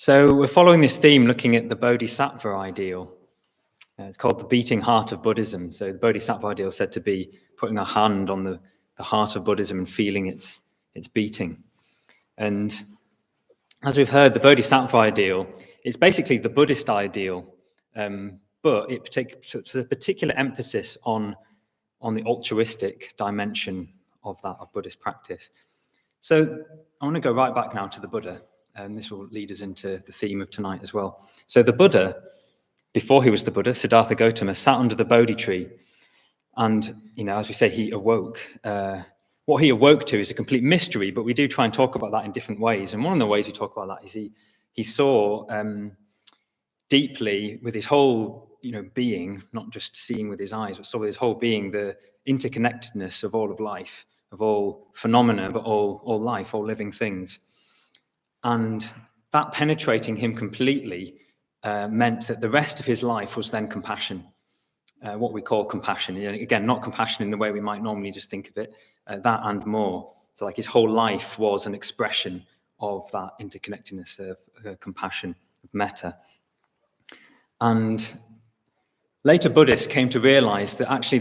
So we're following this theme, looking at the Bodhisattva ideal. It's called the beating heart of Buddhism. So the Bodhisattva ideal is said to be putting a hand on the heart of Buddhism and feeling its beating. And as we've heard, the Bodhisattva ideal is basically the Buddhist ideal, but it takes a particular emphasis on the altruistic dimension of Buddhist practice. So I want to go right back now to the Buddha, and this will lead us into the theme of tonight as well. So the Buddha, before he was the Buddha, Siddhartha Gautama, sat under the Bodhi tree, and, as we say, he awoke. What he awoke to is a complete mystery, but we do try and talk about that in different ways. And one of the ways we talk about that is he saw deeply with his whole, being, not just seeing with his eyes, but saw with his whole being the interconnectedness of all of life, of all phenomena, but all life, all living things. And that penetrating him completely meant that the rest of his life was then compassion, what we call compassion. Again, not compassion in the way we might normally just think of it, that and more. So like his whole life was an expression of that interconnectedness of compassion, of metta. And later Buddhists came to realize that actually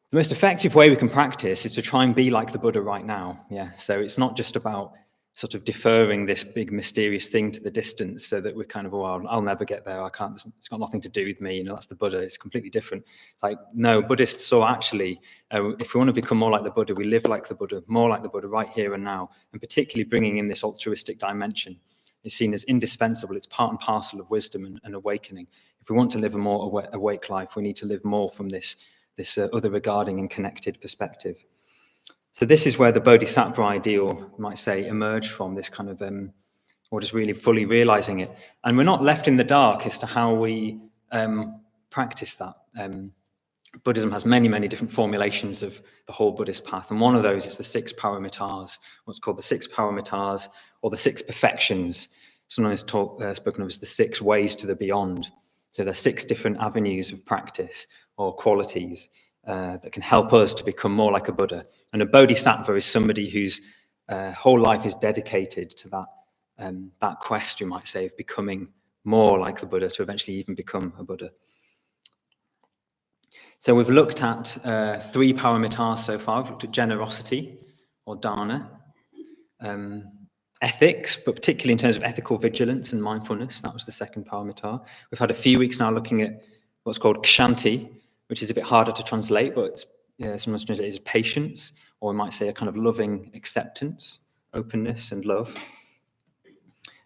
the most effective way we can practice is to try and be like the Buddha right now. Yeah. So it's not just about sort of deferring this big mysterious thing to the distance so that we're kind of, I'll never get there. I can't, it's got nothing to do with me. That's the Buddha. It's completely different. It's like, no, Buddhists saw actually, if we want to become more like the Buddha, we live like the Buddha, more like the Buddha right here and now, and particularly bringing in this altruistic dimension is seen as indispensable. It's part and parcel of wisdom and awakening. If we want to live a more awake life, we need to live more from this other regarding and connected perspective. So this is where the Bodhisattva ideal, you might say, emerged from, this kind of, or just really fully realizing it. And we're not left in the dark as to how we practice that. Buddhism has many, many different formulations of the whole Buddhist path. And one of those is the 6 paramitas, what's called the 6 paramitas, or the 6 perfections, sometimes spoken of as the 6 ways to the beyond. So there are 6 different avenues of practice or qualities that can help us to become more like a Buddha. And a Bodhisattva is somebody whose whole life is dedicated to that quest, you might say, of becoming more like the Buddha, to eventually even become a Buddha. So we've looked at 3 paramitas so far. We've looked at generosity, or dana, ethics, but particularly in terms of ethical vigilance and mindfulness. That was the 2nd paramita. We've had a few weeks now looking at what's called kshanti, which is a bit harder to translate, but it's sometimes translated as patience, or we might say a kind of loving acceptance, openness and love.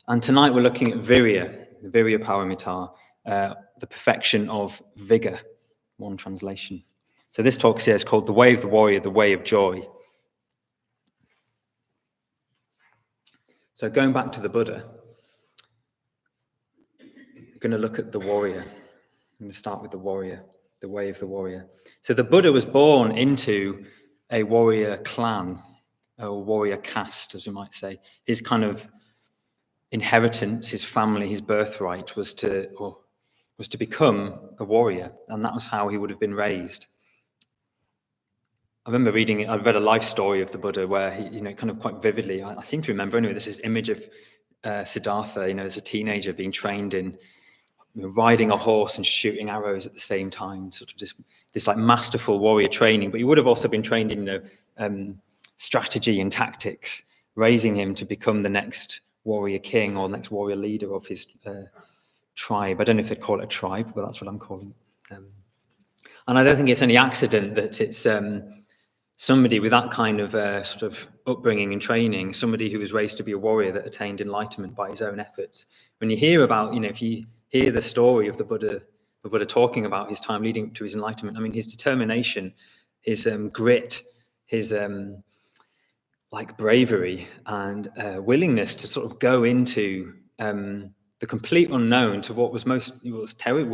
And tonight we're looking at virya, the virya paramita, the perfection of vigour, one translation. So this talk here is called The Way of the Warrior, the Way of Joy. So going back to the Buddha, we're going to look at the warrior. I'm going to start with the warrior, the way of the warrior. So the Buddha was born into a warrior clan, a warrior caste, as we might say. His kind of inheritance, his family, his birthright was to become a warrior, and that was how he would have been raised. I remember I've read a life story of the Buddha where he, kind of quite vividly, I seem to remember anyway, there's this image of Siddhartha, as a teenager being trained in riding a horse and shooting arrows at the same time, sort of this like masterful warrior training. But he would have also been trained in, strategy and tactics, raising him to become the next warrior king or next warrior leader of his tribe. I don't know if they'd call it a tribe, but that's what I'm calling it. And I don't think it's any accident that it's somebody with that kind of sort of upbringing and training, somebody who was raised to be a warrior that attained enlightenment by his own efforts. When you hear about, if you hear the story of the Buddha talking about his time leading up to his enlightenment, I mean, his determination, his grit, his bravery and willingness to sort of go into the complete unknown to what would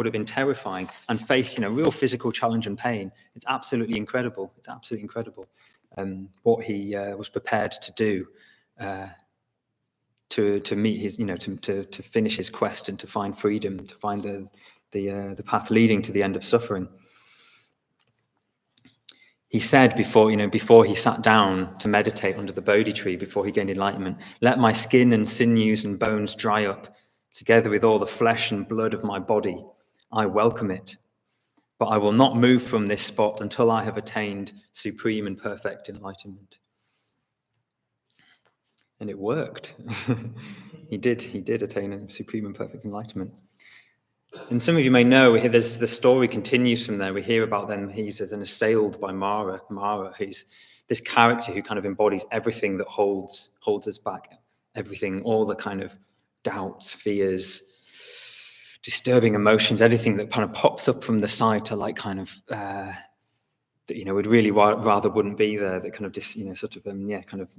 have been terrifying, and face real physical challenge and pain. It's absolutely incredible. It's absolutely incredible what he was prepared to do to meet his to finish his quest and to find freedom, to find the path leading to the end of suffering. He said before he sat down to meditate under the Bodhi tree, before he gained enlightenment, "Let my skin and sinews and bones dry up, together with all the flesh and blood of my body. I welcome it. But I will not move from this spot until I have attained supreme and perfect enlightenment." And it worked. He did attain a supreme and perfect enlightenment. And some of you may know, the story continues from there. We hear about then he's then assailed by Mara. Mara, who's this character who kind of embodies everything that holds us back, everything, all the kind of doubts, fears, disturbing emotions, everything that kind of pops up from the side to like kind of that we'd really rather wouldn't be there. That kind of just kind of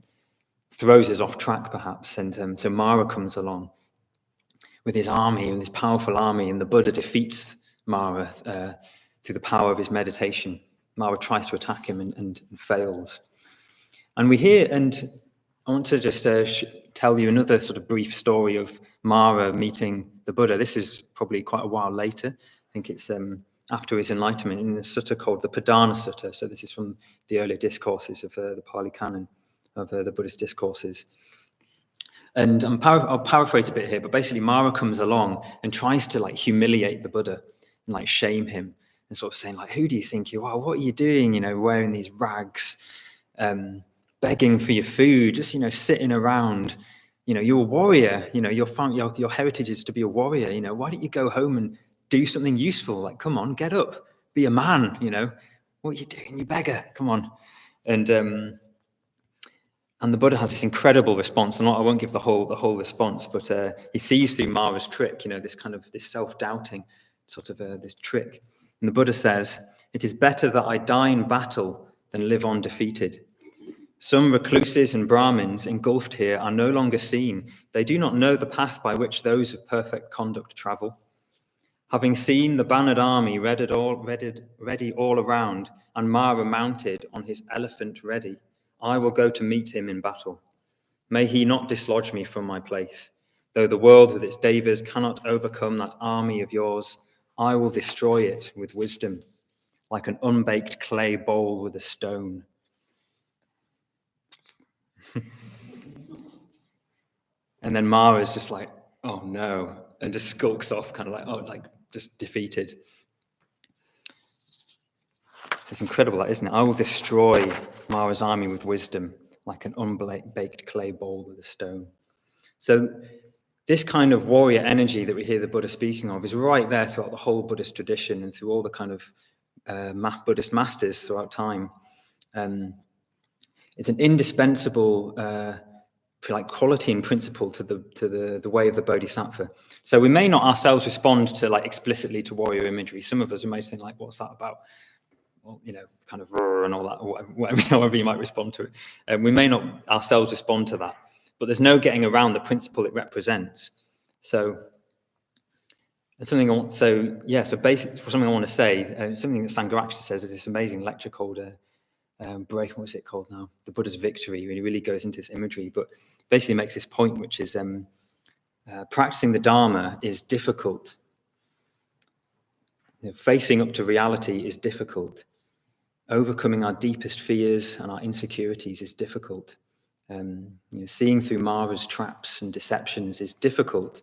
throws us off track perhaps. And so Mara comes along with his army and this powerful army, and the Buddha defeats Mara through the power of his meditation. Mara tries to attack him and fails. And we hear, and I want to just tell you another sort of brief story of Mara meeting the Buddha. This is probably quite a while later. I think it's after his enlightenment, in a sutta called the Padana Sutta. So this is from the earlier discourses of the Pali Canon of the Buddhist discourses. And I'll paraphrase a bit here, but basically Mara comes along and tries to like humiliate the Buddha and like shame him and sort of saying like, "Who do you think you are? What are you doing? Wearing these rags, begging for your food, just sitting around. You're a warrior. Your heritage is to be a warrior. Why don't you go home and do something useful? Like, come on, get up, be a man. What are you doing, you beggar? Come on." And the Buddha has this incredible response, and I won't give the whole response, but he sees through Mara's trick, this self-doubting sort of this trick. And the Buddha says, "It is better that I die in battle than live on defeated. Some recluses and Brahmins engulfed here are no longer seen. They do not know the path by which those of perfect conduct travel. Having seen the bannered army ready all around, and Mara mounted on his elephant ready, I will go to meet him in battle. May he not dislodge me from my place. Though the world with its devas cannot overcome that army of yours, I will destroy it with wisdom, like an unbaked clay bowl with a stone." And then Mara's just like, "Oh no," and just skulks off, kind of like, just defeated. It's incredible, that, isn't it? "I will destroy Mara's army with wisdom, like an unbaked clay bowl with a stone." So this kind of warrior energy that we hear the Buddha speaking of is right there throughout the whole Buddhist tradition and through all the kind of Buddhist masters throughout time. It's an indispensable quality and principle to the way of the Bodhisattva. So we may not ourselves respond to explicitly to warrior imagery. Some of us may think like, "What's that about?" Well, kind of and all that, however you might respond to it. And we may not ourselves respond to that, but there's no getting around the principle it represents. So that's something basically something I want to say, something that Sangha actually says is this amazing lecture called what's it called now? The Buddha's Victory. He really goes into this imagery, but basically makes this point, which is practicing the Dharma is difficult. Facing up to reality is difficult. Overcoming our deepest fears and our insecurities is difficult. Seeing through Mara's traps and deceptions is difficult.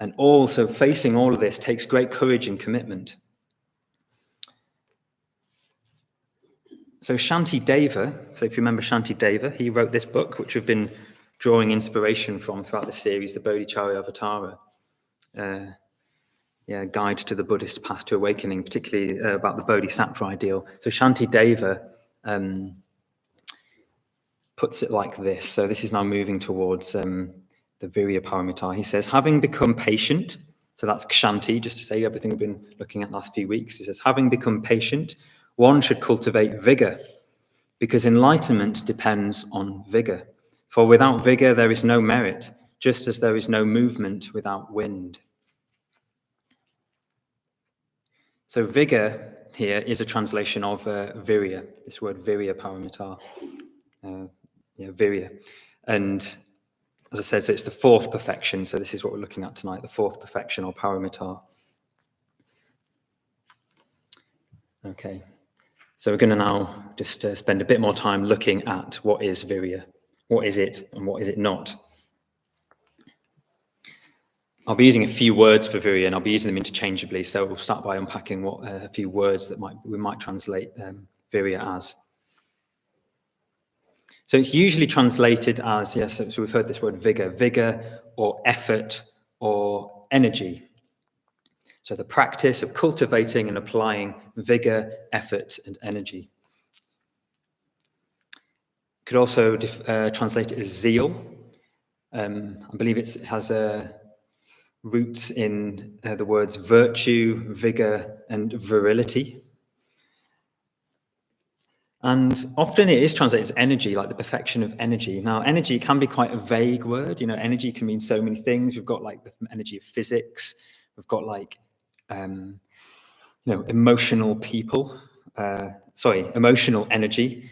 And also facing all of this takes great courage and commitment. So Shantideva, so if you remember Shantideva, he wrote this book, which we've been drawing inspiration from throughout the series, the Bodhicharya Avatara. Guide to the Buddhist path to awakening, particularly about the Bodhisattva ideal. So Shantideva puts it like this. So this is now moving towards the virya paramita. He says, having become patient, so that's kshanti, just to say everything we've been looking at the last few weeks. He says, having become patient, one should cultivate vigour, because enlightenment depends on vigour. For without vigour, there is no merit, just as there is no movement without wind. So vigour here is a translation of virya, this word virya paramita, virya. And as I said, so it's the fourth perfection. So this is what we're looking at tonight, the fourth perfection or paramita. Okay. So we're going to now just spend a bit more time looking at what is virya, what is it and what is it not. I'll be using a few words for virya and I'll be using them interchangeably. So we'll start by unpacking what a few words that we might translate virya as. So it's usually translated as, yes, so we've heard this word vigour or effort or energy. So the practice of cultivating and applying vigour, effort, and energy. Could also translate it as zeal. I believe it has roots in the words virtue, vigour, and virility. And often it is translated as energy, like the perfection of energy. Now, energy can be quite a vague word. Energy can mean so many things. We've got like the energy of physics. We've got like, emotional people. Emotional energy.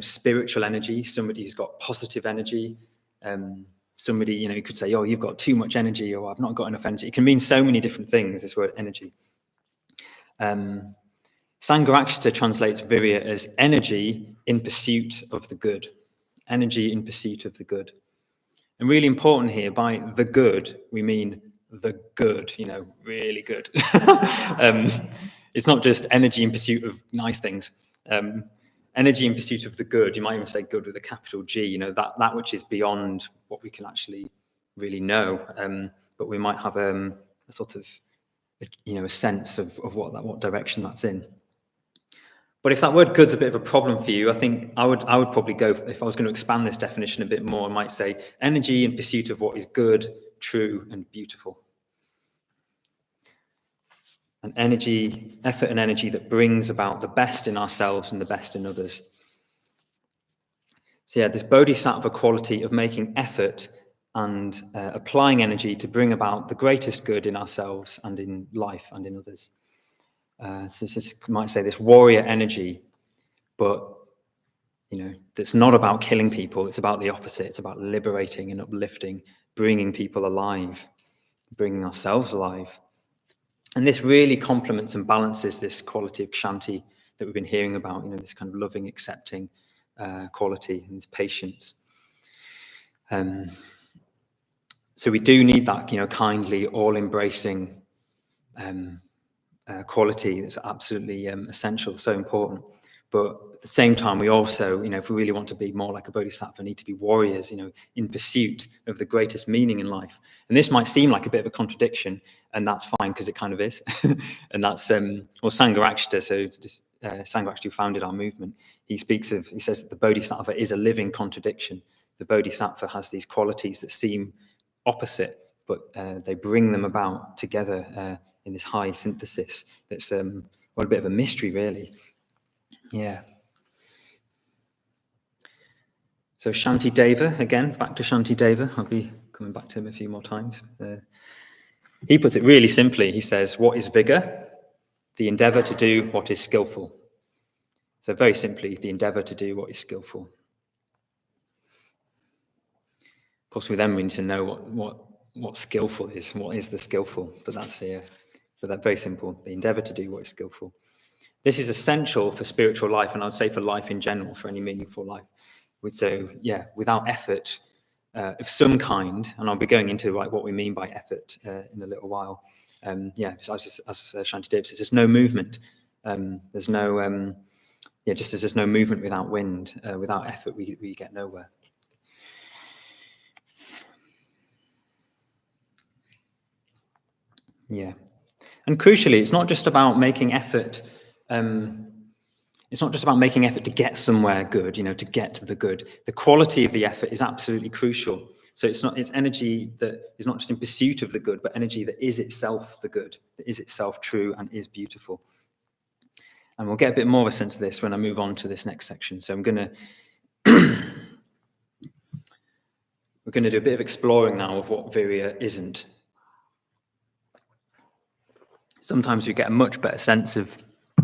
Spiritual energy. Somebody who's got positive energy. Somebody, you could say, oh, you've got too much energy, or I've not got enough energy. It can mean so many different things, this word energy. Sangha translates virya as energy in pursuit of the good. Energy in pursuit of the good. And really important here, by the good, we mean the good, really good. It's not just energy in pursuit of nice things. Energy in pursuit of the good, you might even say good with a capital G, that which is beyond what we can actually really know. But we might have a sort of, a sense of what direction that's in. But if that word good's a bit of a problem for you, I think I would probably go, if I was going to expand this definition a bit more, I might say energy in pursuit of what is good, true, and beautiful. An energy, effort and energy that brings about the best in ourselves and the best in others. So yeah, this Bodhisattva quality of making effort and applying energy to bring about the greatest good in ourselves and in life and in others. So this is, you might say, this warrior energy, but that's not about killing people. It's about the opposite. It's about liberating and uplifting, bringing people alive, bringing ourselves alive. And this really complements and balances this quality of kshanti that we've been hearing about, this kind of loving, accepting quality and this patience. So we do need that, kindly, all-embracing quality. That's absolutely essential, so important. But at the same time, we also, if we really want to be more like a bodhisattva, need to be warriors, in pursuit of the greatest meaning in life. And this might seem like a bit of a contradiction, and that's fine because it kind of is. And that's, Sangha, so just, Sangha who founded our movement, he says that the bodhisattva is a living contradiction. The bodhisattva has these qualities that seem opposite, but they bring them about together in this high synthesis that's a bit of a mystery, really. Yeah. So Shantideva, again, back to Shantideva. I'll be coming back to him a few more times. He puts it really simply. He says, what is vigour? The endeavour to do what is skillful. So very simply, the endeavour to do what is skillful. Of course, we need to know what skillful is. What is the skillful? But that's very simple. The endeavour to do what is skillful. This is essential for spiritual life, and I'd say for life in general, for any meaningful life. So, without effort of some kind, and I'll be going into what we mean by effort in a little while. As Shantideva says, there's no movement. There's no, just as there's no movement without wind, without effort, we get nowhere. Yeah. And crucially, it's not just about making effort. It's not just about making effort to get somewhere good, to get to the good. The quality of the effort is absolutely crucial. So it's energy that is not just in pursuit of the good, but energy that is itself the good, that is itself true and is beautiful. And we'll get a bit more of a sense of this when I move on to this next section. So we're going to do a bit of exploring now of what virya isn't. Sometimes we get a much better sense of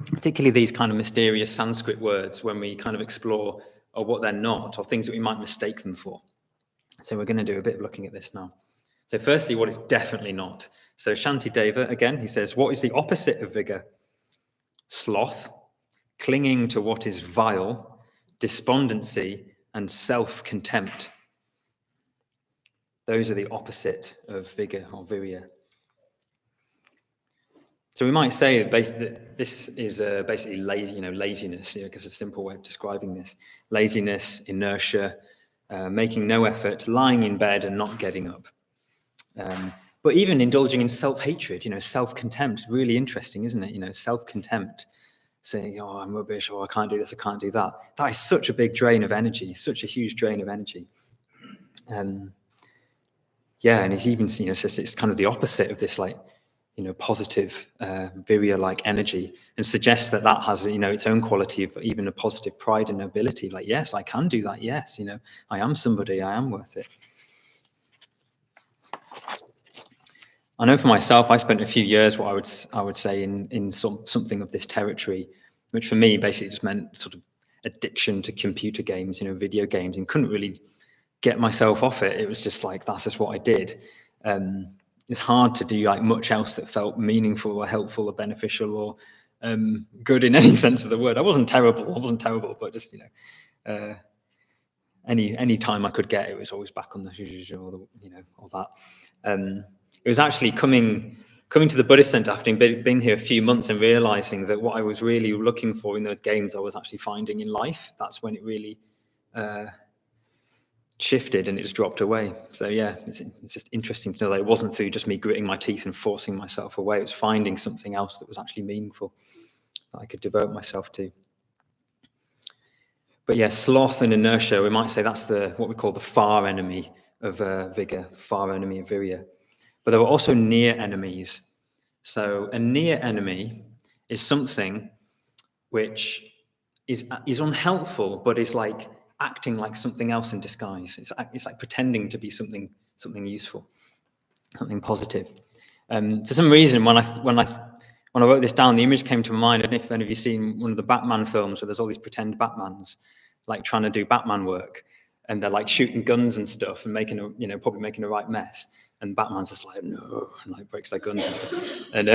particularly these kind of mysterious Sanskrit words when we kind of explore what they're not, or things that we might mistake them for. So we're going to do a bit of looking at this now. So firstly, what it's definitely not. So Shantideva, again, he says, what is the opposite of vigour? Sloth, clinging to what is vile, despondency, and self-contempt. Those are the opposite of vigour or virya. So we might say that this is basically laziness, because it's a simple way of describing this. Laziness, inertia, making no effort, lying in bed and not getting up. But even indulging in self-hatred, self-contempt, really interesting, isn't it? Self-contempt, saying, oh, I'm rubbish, or I can't do this, I can't do that. That is such a big drain of energy, such a huge drain of energy. And he's even, says it's kind of the opposite of this, positive, virya-like energy, and suggests that has, its own quality of even a positive pride and nobility. Like, yes, I can do that. Yes, I am somebody, I am worth it. I know for myself, I spent a few years, what I would say, in something of this territory, which for me basically just meant sort of addiction to computer games, video games, and couldn't really get myself off it. It was just like, that's just what I did. It's hard to do much else that felt meaningful or helpful or beneficial or good in any sense of the word. I wasn't terrible, but just any time I could get, it was always back on the all that. It was actually coming to the Buddhist Center after being here a few months and realizing that what I was really looking for in those games, I was actually finding in life. That's when it really shifted and it just dropped away. So it's just interesting to know that it wasn't through just me gritting my teeth and forcing myself away. It was finding something else that was actually meaningful that I could devote myself to. But sloth and inertia, we might say that's what we call the far enemy of vigor, the far enemy of virya. But there were also near enemies. So a near enemy is something which is unhelpful, but is like acting like something else in disguise. It's like pretending to be something useful, something positive. For some reason, when I wrote this down, the image came to my mind. I don't know if any of you seen one of the Batman films where there's all these pretend Batmans, like trying to do Batman work, and they're like shooting guns and stuff and probably making a right mess. And Batman's just like, no, and like breaks their guns and stuff. And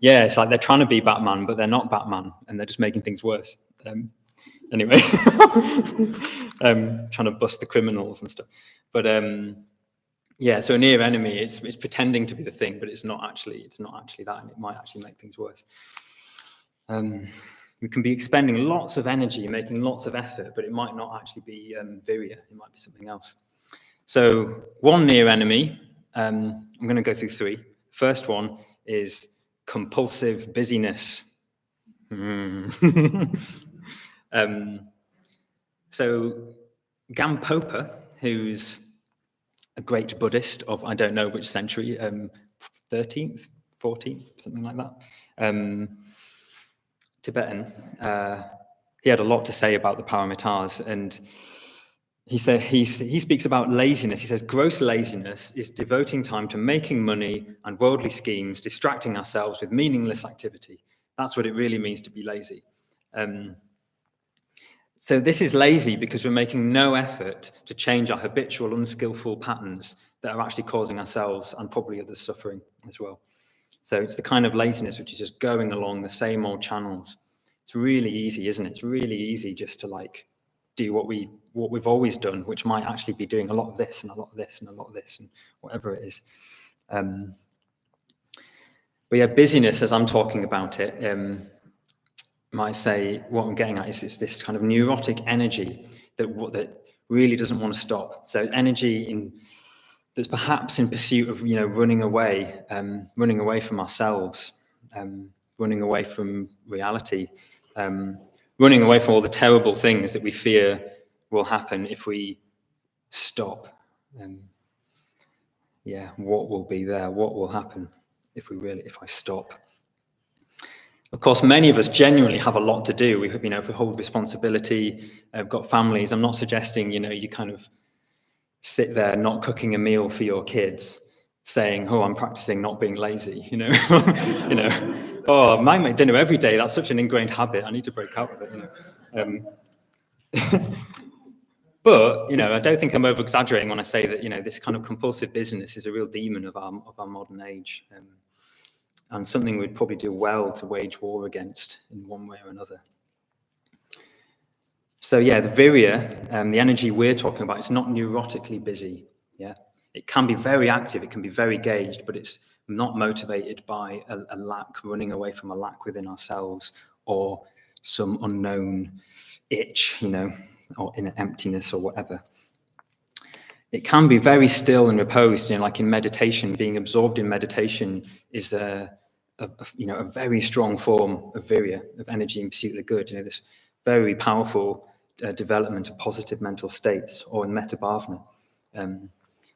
it's like they're trying to be Batman, but they're not Batman, and they're just making things worse. Anyway, trying to bust the criminals and stuff. But so a near enemy, it's pretending to be the thing, but it's not actually that, and it might actually make things worse. We can be expending lots of energy, making lots of effort, but it might not actually be virya. It might be something else. So one near enemy, I'm going to go through three. First one is compulsive busyness. So Gampopa, who's a great Buddhist of, I don't know which century, 13th, 14th, something like that, Tibetan, he had a lot to say about the paramitas, and he said he speaks about laziness. He says gross laziness is devoting time to making money and worldly schemes, distracting ourselves with meaningless activity. That's what it really means to be lazy. So this is lazy because we're making no effort to change our habitual, unskillful patterns that are actually causing ourselves and probably others suffering as well. So it's the kind of laziness which is just going along the same old channels. It's really easy, isn't it? It's really easy just to do what we've always done, which might actually be doing a lot of this and a lot of this and a lot of this and whatever it is. But busyness, as I'm talking about it, might say what I'm getting at is this kind of neurotic energy that really doesn't want to stop. So energy that's perhaps in pursuit of running away from ourselves, running away from reality, running away from all the terrible things that we fear will happen if we stop. What will be there? What will happen if I stop? Of course, many of us genuinely have a lot to do. We hold responsibility. We've got families. I'm not suggesting you kind of sit there not cooking a meal for your kids, saying, "Oh, I'm practicing not being lazy." Oh, I make dinner every day. That's such an ingrained habit. I need to break out of it. But I don't think I'm over-exaggerating when I say that this kind of compulsive business is a real demon of our modern age. and something we'd probably do well to wage war against in one way or another. So yeah, the virya, the energy we're talking about, it's not neurotically busy. Yeah, it can be very active, it can be very engaged, but it's not motivated by a lack, running away from a lack within ourselves, or some unknown itch, or in emptiness or whatever. It can be very still and reposed, like in meditation. Being absorbed in meditation is a very strong form of virya, of energy in pursuit of the good. This very powerful development of positive mental states, or in metta bhavana.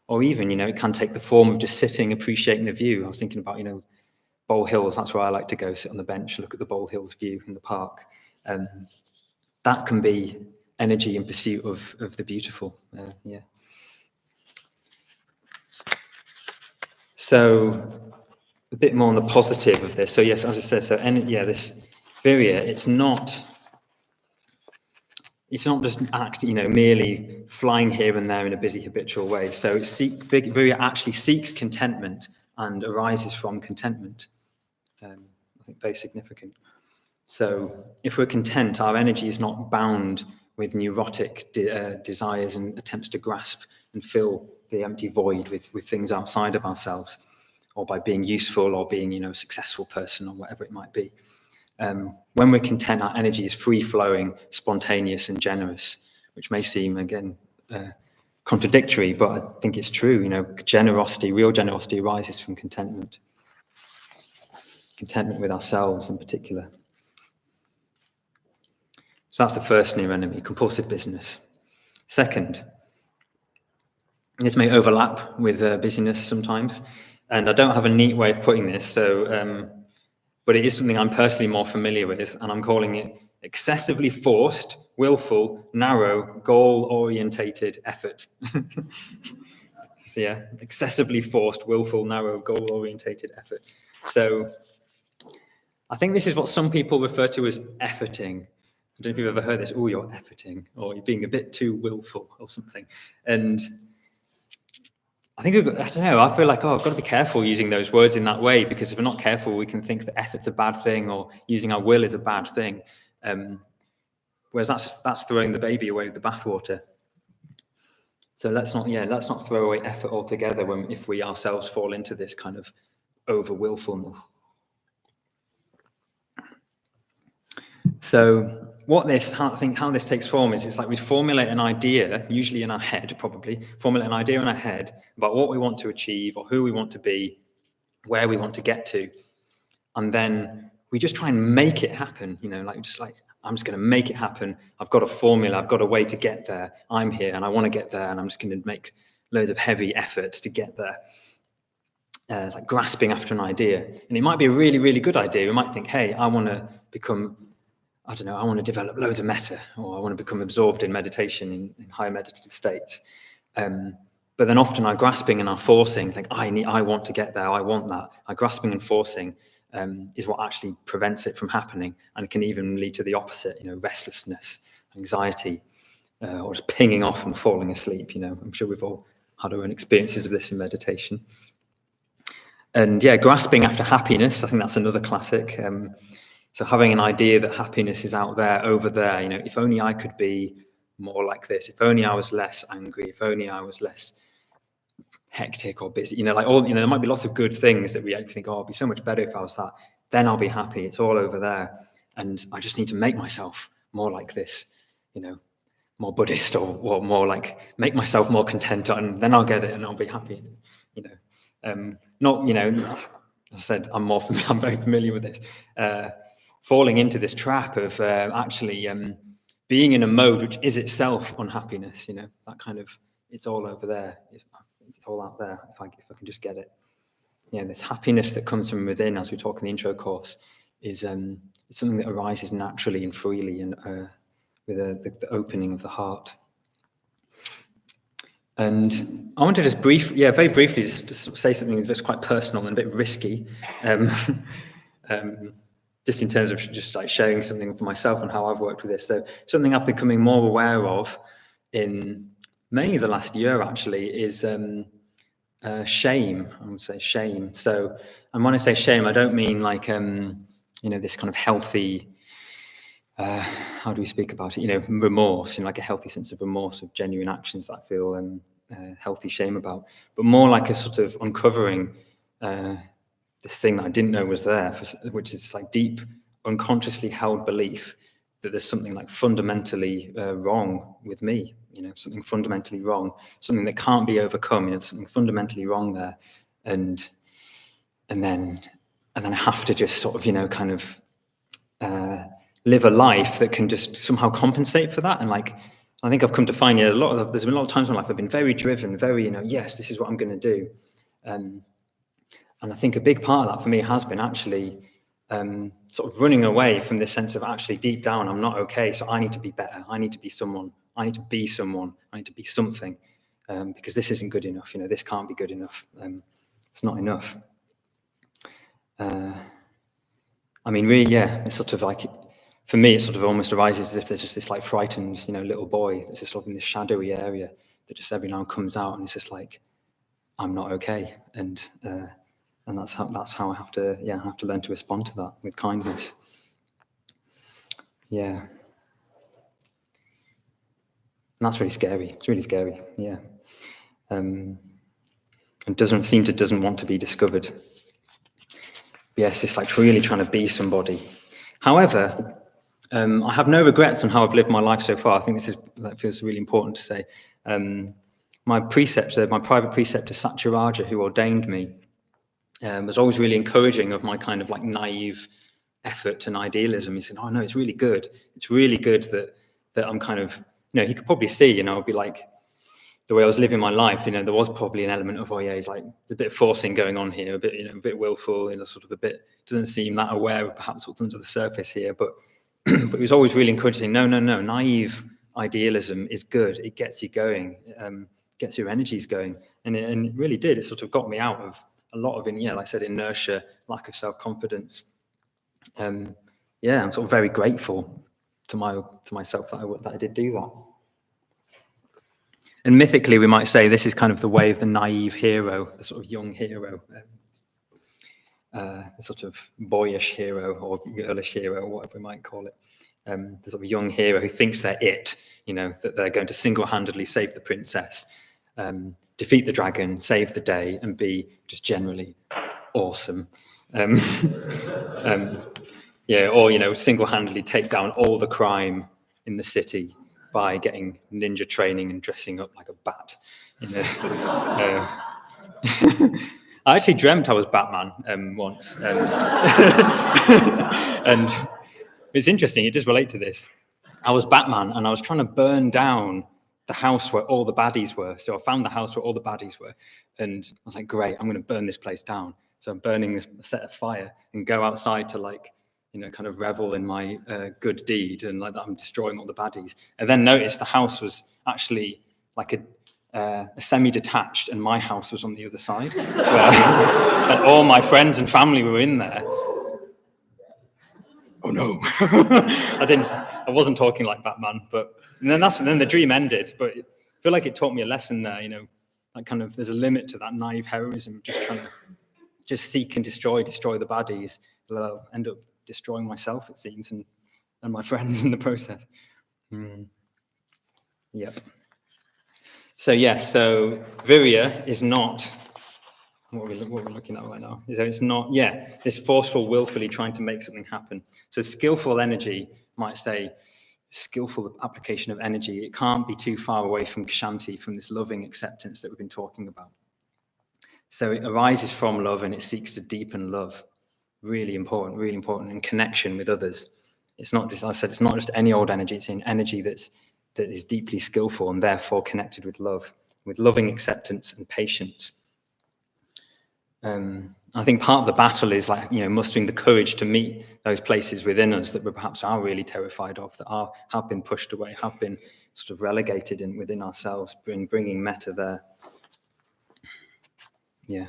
Or even, it can take the form of just sitting, appreciating the view. I was thinking about, Bowl Hills. That's where I like to go, sit on the bench, look at the Bowl Hills view in the park. That can be energy in pursuit of the beautiful. Yeah. So a bit more on the positive of this. So yes, as I said, this virya, it's not just merely flying here and there in a busy habitual way. So virya actually seeks contentment and arises from contentment. I think very significant. So if we're content, our energy is not bound with neurotic desires and attempts to grasp and fill the empty void with things outside of ourselves, or by being useful, or being a successful person, or whatever it might be. When we're content, our energy is free-flowing, spontaneous, and generous, which may seem, again, contradictory, but I think it's true. Generosity, real generosity, arises from contentment with ourselves in particular. So that's the first near enemy, compulsive business. Second, this may overlap with busyness sometimes, and I don't have a neat way of putting this, but it is something I'm personally more familiar with, and I'm calling it excessively forced, willful, narrow, goal-orientated effort. So yeah, excessively forced, willful, narrow, goal-orientated effort. So I think this is what some people refer to as efforting. I don't know if you've ever heard this, you're efforting, or you're being a bit too willful or something. And I think, I feel like, I've got to be careful using those words in that way, because if we're not careful, we can think that effort's a bad thing, or using our will is a bad thing. Whereas that's throwing the baby away with the bathwater. So let's not throw away effort altogether if we ourselves fall into this kind of over willfulness. So how this takes form is, it's like we formulate an idea, usually in our head, formulate an idea in our head about what we want to achieve, or who we want to be, where we want to get to. And then we just try and make it happen, I'm just going to make it happen. I've got a formula, I've got a way to get there. I'm here and I want to get there, and I'm just going to make loads of heavy effort to get there. It's like grasping after an idea. And it might be a really, really good idea. We might think, hey, I want to develop loads of metta, or I want to become absorbed in meditation in higher meditative states. But then often our grasping and our forcing, think, I want to get there, I want that. Our grasping and forcing is what actually prevents it from happening. And it can even lead to the opposite, restlessness, anxiety, or just pinging off and falling asleep. I'm sure we've all had our own experiences of this in meditation. And yeah, grasping after happiness, I think that's another classic. So having an idea that happiness is out there, over there, if only I could be more like this, if only I was less angry, if only I was less hectic or busy, there might be lots of good things that we think, it'd be so much better if I was that, then I'll be happy. It's all over there. And I just need to make myself more like this, more Buddhist, or more like, make myself more content, and then I'll get it and I'll be happy. As I said, I'm very familiar with this. Falling into this trap of being in a mode which is itself unhappiness, that kind of, it's all over there, it's all out there, if I can just get it. This happiness that comes from within, as we talk in the intro course, is something that arises naturally and freely, and with the opening of the heart. And I want to just very briefly, just say something that's quite personal and a bit risky. Just in terms of just like sharing something for myself and how I've worked with this. So something I've becoming more aware of in mainly the last year, actually, is shame. I would say shame. So, and when I say shame, I don't mean like this kind of healthy. How do we speak about it? Remorse, like a healthy sense of remorse of genuine actions that I feel healthy shame about, but more like a sort of uncovering this thing that I didn't know was there, which is like deep, unconsciously held belief that there's something like fundamentally wrong with me, something fundamentally wrong, something that can't be overcome, something fundamentally wrong there, and then I have to just sort of, kind of live a life that can just somehow compensate for that. And like, I think I've come to find there's been a lot of times in my life I've been very driven, very, yes, this is what I'm going to do. And I think a big part of that for me has been actually sort of running away from this sense of actually deep down, I'm not okay. So I need to be better. I need to be someone. I need to be someone. I need to be something because this isn't good enough. This can't be good enough. It's not enough. Really, it's sort of like, for me, it sort of almost arises as if there's just this like frightened, little boy that's just sort of in this shadowy area that just every now and comes out and it's just like, I'm not okay. And that's how I have to learn to respond to that with kindness. Yeah. And that's really scary. It's really scary. Yeah. And doesn't want to be discovered. Yes, it's like really trying to be somebody. However, I have no regrets on how I've lived my life so far. I think that feels really important to say. My private preceptor, Satyaraja, who ordained me, was always really encouraging of my kind of like naive effort and idealism. He said, "Oh no, it's really good. It's really good that I'm kind of, he could probably see, I'd be like, the way I was living my life, there was probably an element of, it's like there's a bit of forcing going on here, a bit willful, sort of a bit doesn't seem that aware of perhaps what's under the surface here, but but he was always really encouraging. No, naive idealism is good. It gets you going, gets your energies going, and it really did. It sort of got me out of a lot of, like I said, inertia, lack of self-confidence. I'm sort of very grateful to myself that I did do that. And mythically, we might say this is kind of the way of the naive hero, the sort of young hero, the sort of boyish hero or girlish hero, or whatever we might call it. The sort of young hero who thinks they're it, that they're going to single-handedly save the princess, defeat the dragon, save the day, and be just generally awesome. Or single-handedly take down all the crime in the city by getting ninja training and dressing up like a bat. I actually dreamt I was Batman once. And it's interesting, it does relate to this. I was Batman and I was trying to burn down the house where all the baddies were. So I found the house where all the baddies were. And I was like, great, I'm going to burn this place down. So I'm burning this set of fire and go outside to like, kind of revel in my good deed and like that I'm destroying all the baddies. And then noticed the house was actually like a semi-detached and my house was on the other side. And all my friends and family were in there. Oh no. I wasn't talking like Batman, but then the dream ended. But I feel like it taught me a lesson there, like kind of there's a limit to that naive heroism, just trying to just seek and destroy the baddies. I'll end up destroying myself, it seems, and my friends in the process. Yep. So yes, so virya is not what we're looking at right now. So it's not, this forceful, willfully trying to make something happen. So skillful energy, might say, skillful application of energy. It can't be too far away from kshanti, from this loving acceptance that we've been talking about. So it arises from love and it seeks to deepen love. Really important in connection with others. It's not just, I said, it's not just any old energy. It's an energy that is deeply skillful and therefore connected with love, with loving acceptance and patience. I think part of the battle is like, mustering the courage to meet those places within us that we perhaps are really terrified of, that have been pushed away, have been sort of relegated within ourselves, bringing metta there. Yeah.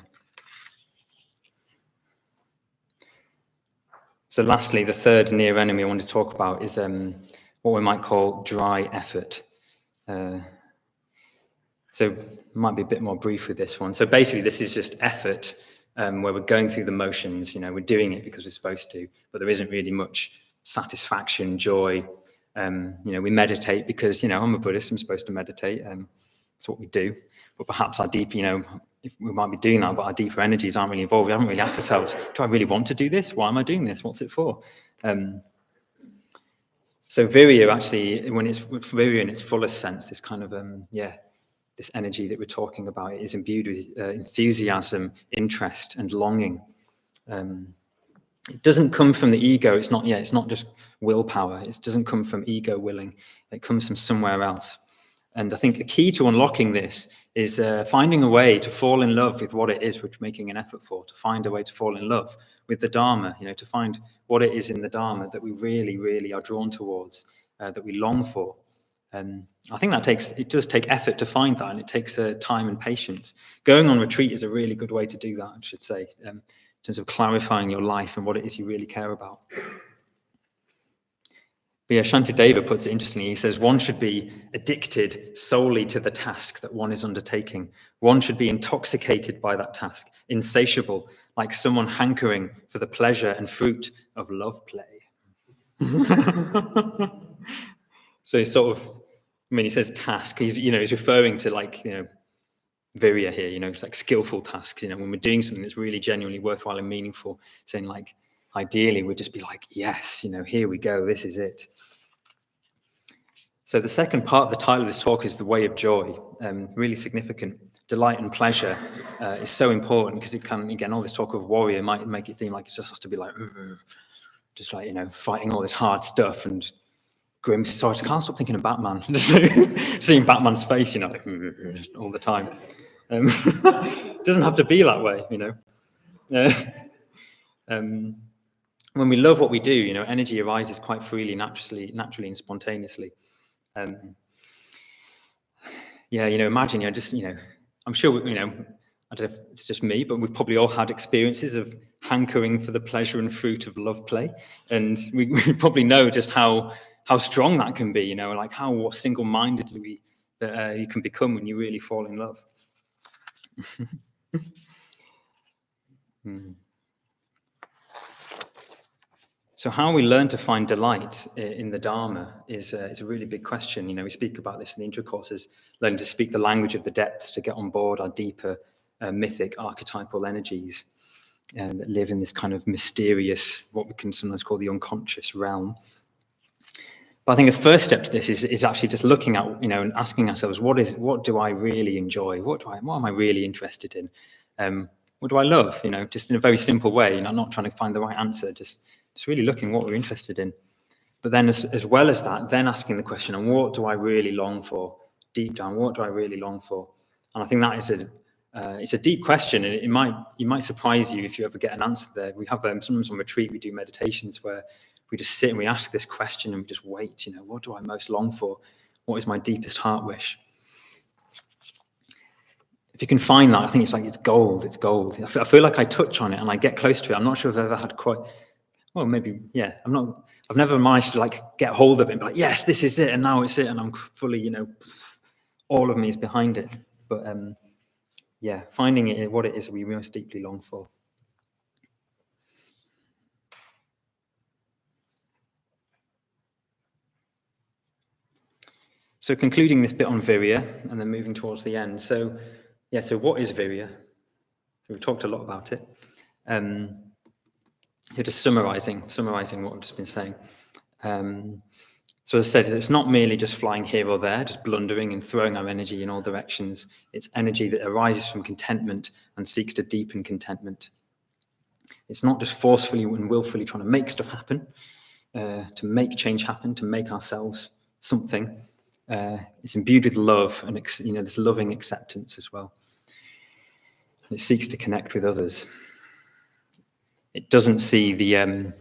So lastly, the third near enemy I want to talk about is what we might call dry effort. So might be a bit more brief with this one. So basically, this is just effort, where we're going through the motions. We're doing it because we're supposed to, but there isn't really much satisfaction, joy. We meditate because I'm a Buddhist. I'm supposed to meditate. That's what we do. But perhaps our deep, if we might be doing that, but our deeper energies aren't really involved. We haven't really asked ourselves, do I really want to do this? Why am I doing this? What's it for? So virya, actually, when it's virya in its fullest sense, this kind of this energy that we're talking about is imbued with enthusiasm, interest, and longing. It doesn't come from the ego. It's not just willpower. It doesn't come from ego willing. It comes from somewhere else. And I think a key to unlocking this is finding a way to fall in love with what it is we're making an effort for, to find a way to fall in love with the Dharma, to find what it is in the Dharma that we really, really are drawn towards, that we long for. I think it does take effort to find that, and it takes time and patience. Going on retreat is a really good way to do that, I should say, in terms of clarifying your life and what it is you really care about. But yeah, Shantideva puts it interestingly. He says, one should be addicted solely to the task that one is undertaking. One should be intoxicated by that task, insatiable, like someone hankering for the pleasure and fruit of love play. So he's sort of, he says task. He's referring to virya here. It's like skillful tasks. When we're doing something that's really genuinely worthwhile and meaningful, saying like, ideally, we'd just be like, yes, here we go, this is it. So the second part of the title of this talk is the way of joy, really significant. Delight and pleasure is so important because it can, again, all this talk of warrior might make it seem like it just has to be like, just like, fighting all this hard stuff and grim. Sorry, I can't stop thinking of Batman. Just seeing Batman's face, like, all the time. It doesn't have to be that way, when we love what we do, energy arises quite freely, naturally and spontaneously. Imagine, I'm sure, I don't know if it's just me, but we've probably all had experiences of hankering for the pleasure and fruit of love play. And we probably know just how strong that can be, like how single-mindedly that you can become when you really fall in love. So how we learn to find delight in the Dharma is a really big question. We speak about this in the intro courses, learning to speak the language of the depths to get on board our deeper mythic archetypal energies that live in this kind of mysterious, what we can sometimes call the unconscious realm. But I think a first step to this is actually just looking at, and asking ourselves, what do I really enjoy? What am I really interested in? What do I love? Just in a very simple way. I'm not trying to find the right answer, just really looking what we're interested in. But then as well as that, then asking the question, and what do I really long for? Deep down, what do I really long for? And I think that is it's a deep question, and it might surprise you if you ever get an answer there. We have sometimes on retreat, we do meditations where we just sit and we ask this question and we just wait, what do I most long for? What is my deepest heart wish? If you can find that, I think it's gold. It's gold. I feel like I touch on it and I get close to it. I'm not sure if I've ever had well, maybe, yeah. I've never managed to get hold of it and be like, yes, this is it, and now it's it, and I'm fully, all of me is behind it. But finding it, what it is we most deeply long for. So concluding this bit on virya and then moving towards the end. So what is virya? We've talked a lot about it. So just summarizing what I've just been saying. So as I said, it's not merely just flying here or there, just blundering and throwing our energy in all directions. It's energy that arises from contentment and seeks to deepen contentment. It's not just forcefully and willfully trying to make stuff happen, to make change happen, to make ourselves something. It's imbued with love and this loving acceptance as well. And it seeks to connect with others. It doesn't see the,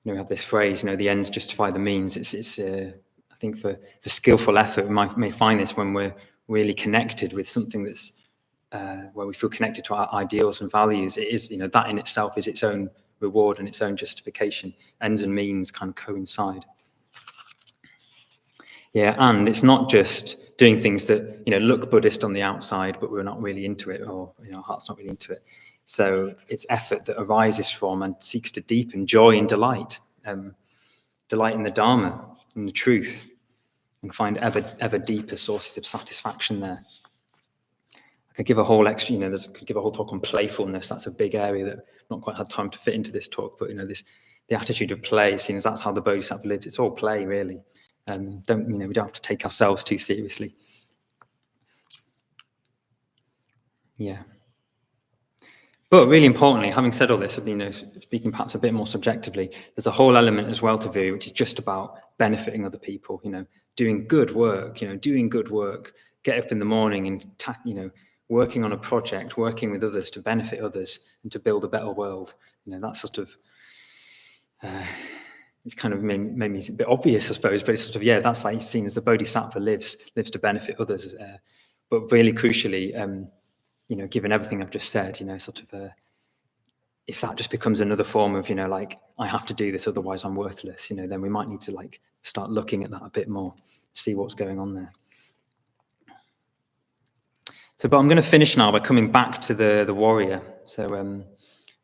we have this phrase, the ends justify the means. It's I think for skillful effort, we may find this when we're really connected with something that's, where we feel connected to our ideals and values. It is, that in itself is its own reward and its own justification. Ends and means kind of coincide. Yeah, and it's not just doing things that, look Buddhist on the outside, but we're not really into it, or our heart's not really into it. So it's effort that arises from and seeks to deepen joy and delight, delight in the Dharma, in the truth, and find ever deeper sources of satisfaction there. I could give a whole could give a whole talk on playfulness. That's a big area that I've not quite had time to fit into this talk, but the attitude of play, seems that's how the Bodhisattva lives. It's all play, really. We don't have to take ourselves too seriously. Yeah. But really importantly, having said all this, speaking perhaps a bit more subjectively, there's a whole element as well to virya, which is just about benefiting other people, doing good work, get up in the morning and, working on a project, working with others to benefit others and to build a better world. That sort of, it's kind of maybe it's a bit obvious, I suppose, but it's sort of, that's like seen as the Bodhisattva lives to benefit others. But really crucially, given everything I've just said, if that just becomes another form of, I have to do this, otherwise I'm worthless, then we might need to start looking at that a bit more, see what's going on there. So, but I'm going to finish now by coming back to the warrior. So,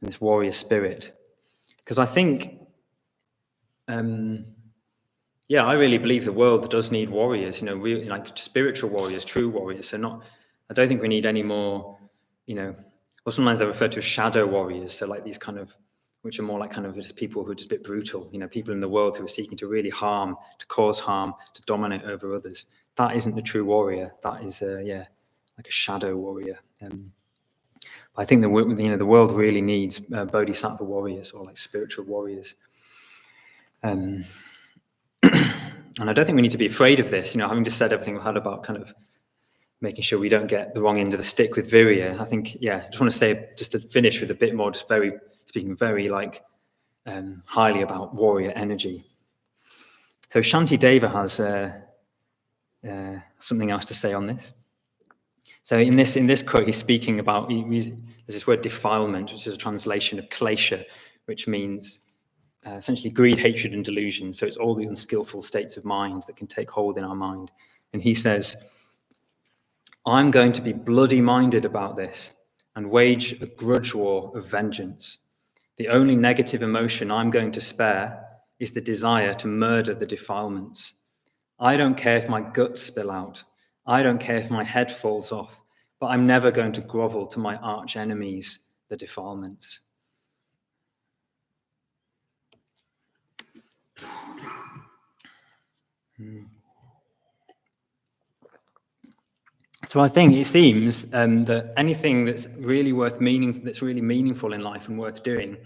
this warrior spirit, because I think, I really believe the world does need warriors, really, spiritual warriors, true warriors. So I don't think we need any more, or sometimes they're referred to as shadow warriors. So these kind of, which are more like kind of just people who are just a bit brutal, people in the world who are seeking to really harm, to cause harm, to dominate over others. That isn't the true warrior. That is, like a shadow warrior. I think the world really needs bodhisattva warriors, or spiritual warriors. And I don't think we need to be afraid of this. Having just said everything I've had about kind of making sure we don't get the wrong end of the stick with virya, I think, I just want to say, just to finish with a bit more, just speaking very highly about warrior energy. So Shantideva has something else to say on this. So in this quote, he's speaking about, there's this word defilement, which is a translation of klesha, which means essentially greed, hatred, and delusion. So it's all the unskillful states of mind that can take hold in our mind. And he says, I'm going to be bloody-minded about this and wage a grudge war of vengeance. The only negative emotion I'm going to spare is the desire to murder the defilements. I don't care if my guts spill out. I don't care if my head falls off, but I'm never going to grovel to my arch enemies, the defilements. So I think it seems that anything that's really that's really meaningful in life and worth doing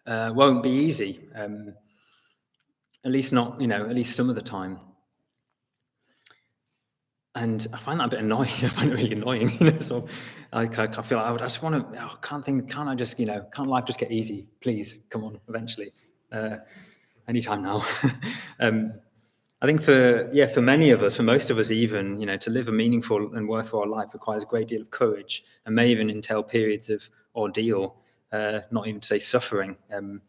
won't be easy. At least not, at least some of the time. And I find that a bit annoying. I find it really annoying. So I feel like I just want to, can't life just get easy? Please, come on, eventually. Anytime now. I think for many of us, for most of us even, to live a meaningful and worthwhile life requires a great deal of courage and may even entail periods of ordeal, not even to say suffering. And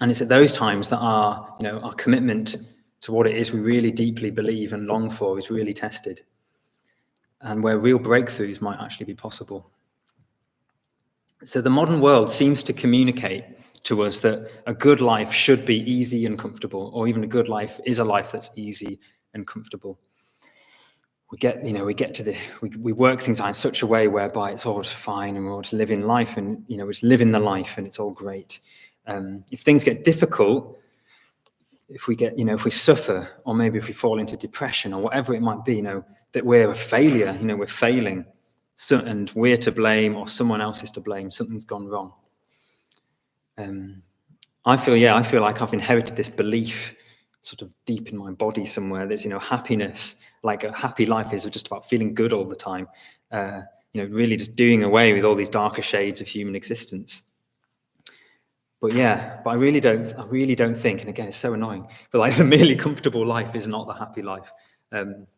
it's at those times that our commitment to what it is we really deeply believe and long for is really tested, and where real breakthroughs might actually be possible. So the modern world seems to communicate to us that a good life should be easy and comfortable, or even a good life is a life that's easy and comfortable. We work things out in such a way whereby it's all just fine and we're all just living life and, we're just living the life and it's all great. If things get difficult, if we suffer, or maybe if we fall into depression or whatever it might be, that we're a failure, we're failing, and we're to blame or someone else is to blame, something's gone wrong. I feel like I've inherited this belief sort of deep in my body somewhere. There's, happiness, like a happy life is just about feeling good all the time, really just doing away with all these darker shades of human existence. But I really don't think, and again, it's so annoying, but the merely comfortable life is not the happy life,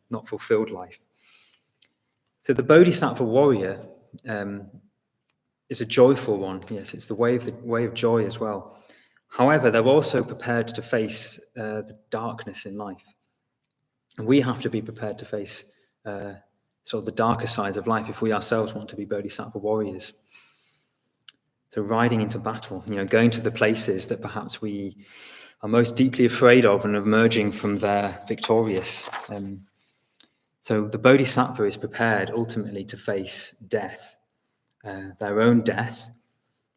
not fulfilled life. So the Bodhisattva warrior is a joyful one. Yes, it's the way of joy as well. However, they're also prepared to face the darkness in life. And we have to be prepared to face sort of the darker sides of life if we ourselves want to be Bodhisattva warriors. So riding into battle, going to the places that perhaps we are most deeply afraid of and emerging from there victorious. So the Bodhisattva is prepared ultimately to face death, their own death,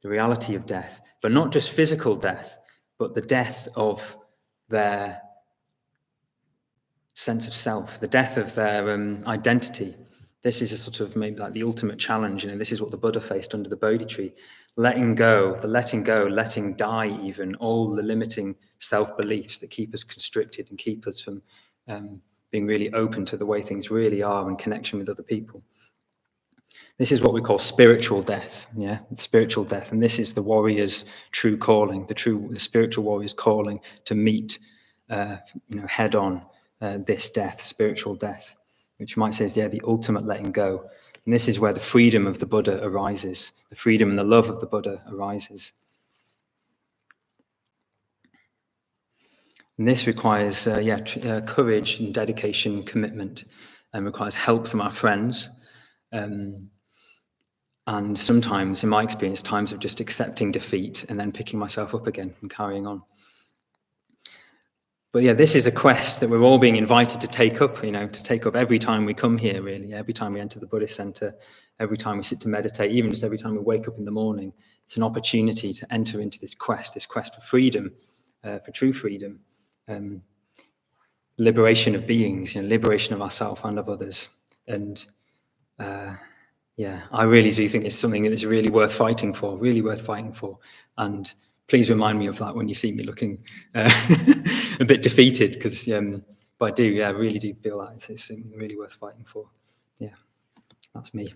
the reality of death, but not just physical death, but the death of their sense of self, the death of their identity. This is a sort of maybe like the ultimate challenge. This is what the Buddha faced under the Bodhi tree. Letting go, letting die even, all the limiting self-beliefs that keep us constricted and keep us from being really open to the way things really are in connection with other people. This is what we call spiritual death, spiritual death. And this is the warrior's true calling, the spiritual warrior's calling to meet head on this death, spiritual death, which you might say is the ultimate letting go. And this is where the freedom of the Buddha arises, the freedom and the love of the Buddha arises. And this requires courage and dedication, commitment, and requires help from our friends. And sometimes, in my experience, times of just accepting defeat and then picking myself up again and carrying on. But this is a quest that we're all being invited to take up, to take up every time we come here, really, every time we enter the Buddhist center, every time we sit to meditate, even just every time we wake up in the morning. It's an opportunity to enter into this quest for freedom, for true freedom, liberation of beings, liberation of ourselves and of others. And I really do think it's something that is really worth fighting for, And please remind me of that when you see me looking a bit defeated, because but I really do feel that it's something really worth fighting for. That's me.